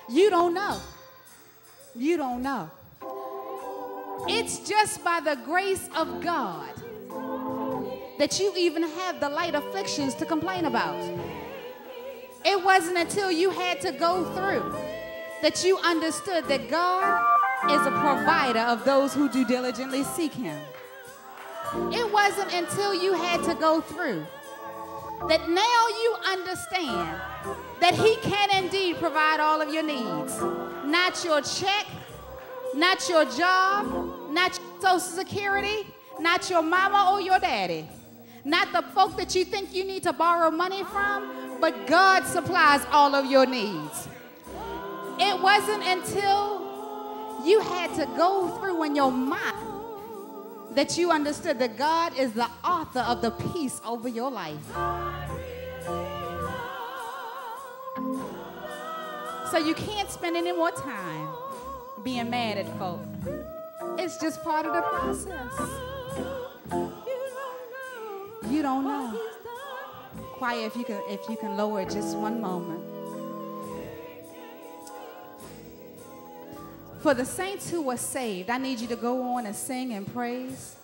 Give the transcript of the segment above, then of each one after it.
You don't know. You don't know. It's just by the grace of God that you even have the light afflictions to complain about. It wasn't until you had to go through that you understood that God is a provider of those who do diligently seek him. It wasn't until you had to go through that now you understand that he can indeed provide all of your needs. Not your check, not your job, not your Social Security, not your mama or your daddy, not the folk that you think you need to borrow money from, but God supplies all of your needs. It wasn't until you had to go through in your mind that you understood that God is the author of the peace over your life. So you can't spend any more time being mad at folk. It's just part of the process. You don't know. Choir, if you can lower it just one moment. For the saints who are saved, I need you to go on and sing and praise.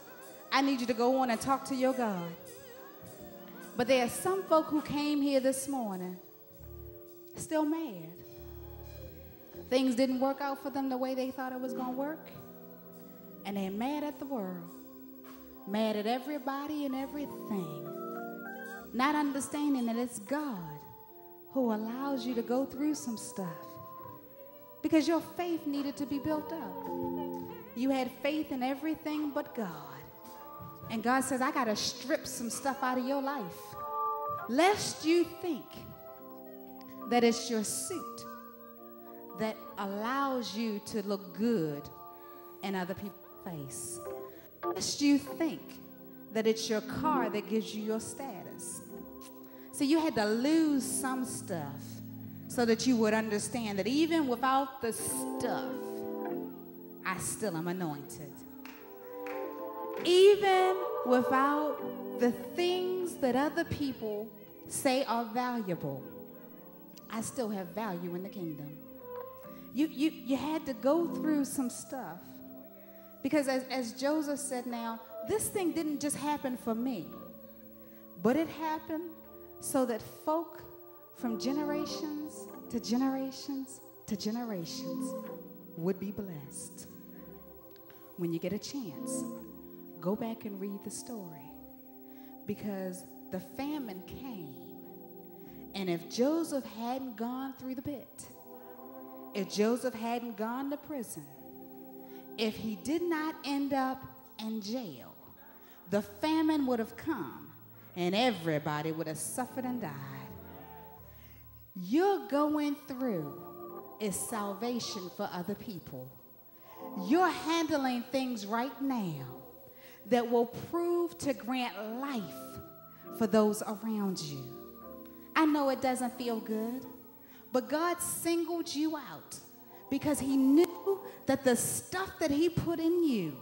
I need you to go on and talk to your God. But there are some folk who came here this morning still mad. Things didn't work out for them the way they thought it was going to work. And they're mad at the world. Mad at everybody and everything. Not understanding that it's God who allows you to go through some stuff. Because your faith needed to be built up. You had faith in everything but God. And God says, I got to strip some stuff out of your life. Lest you think that it's your suit that allows you to look good in other people's face. Lest you think that it's your car that gives you your status. So you had to lose some stuff so that you would understand that even without the stuff, I still am anointed. Even without the things that other people say are valuable, I still have value in the kingdom. You had to go through some stuff. Because as Joseph said now, this thing didn't just happen for me, but it happened so that folk from generations to generations to generations would be blessed. When you get a chance, go back and read the story. Because the famine came. And if Joseph hadn't gone through the pit, if Joseph hadn't gone to prison, if he did not end up in jail, the famine would have come and everybody would have suffered and died. You're going through is salvation for other people. You're handling things right now that will prove to grant life for those around you. I know it doesn't feel good, but God singled you out because he knew that the stuff that he put in you,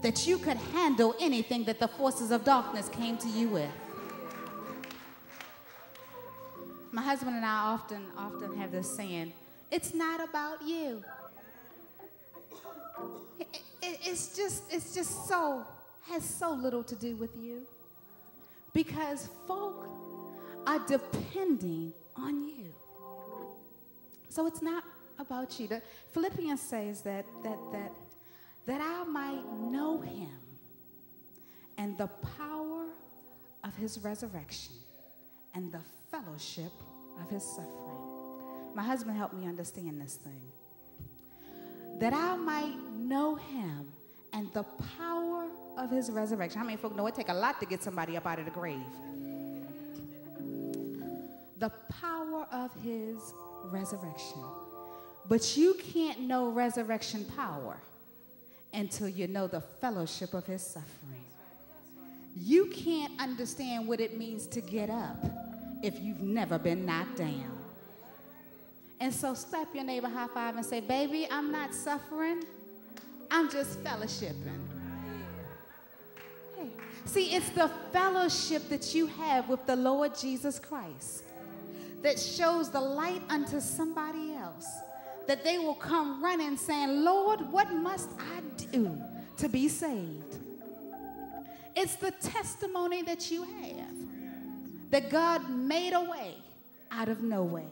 that you could handle anything that the forces of darkness came to you with. My husband and I often have this saying, it's not about you. It's just has so little to do with you. Because folk are depending on you. So it's not about you. The Philippians says that I might know him and the power of his resurrection and the fellowship of his suffering. My husband helped me understand this thing. That I might know him and the power of his resurrection. How many folk know it take a lot to get somebody up out of the grave? The power of his resurrection. But you can't know resurrection power until you know the fellowship of his suffering. You can't understand what it means to get up if you've never been knocked down. And so slap your neighbor high five and say, baby, I'm not suffering. I'm just fellowshipping. Hey. See, it's the fellowship that you have with the Lord Jesus Christ that shows the light unto somebody else. else, that they will come running saying, Lord, what must I do to be saved? It's the testimony that you have that God made a way out of no way.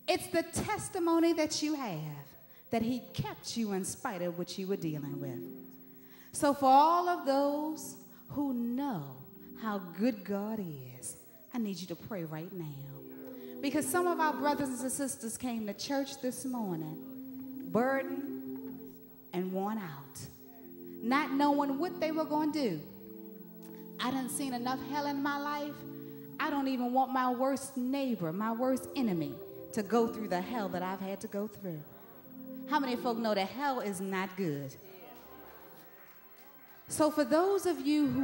It's the testimony that you have that he kept you in spite of what you were dealing with. So for all of those who know how good God is, I need you to pray right now. Because some of our brothers and sisters came to church this morning burdened and worn out, not knowing what they were going to do. I done seen enough hell in my life. I don't even want my worst neighbor, my worst enemy, to go through the hell that I've had to go through. How many folk know that hell is not good? So for those of you who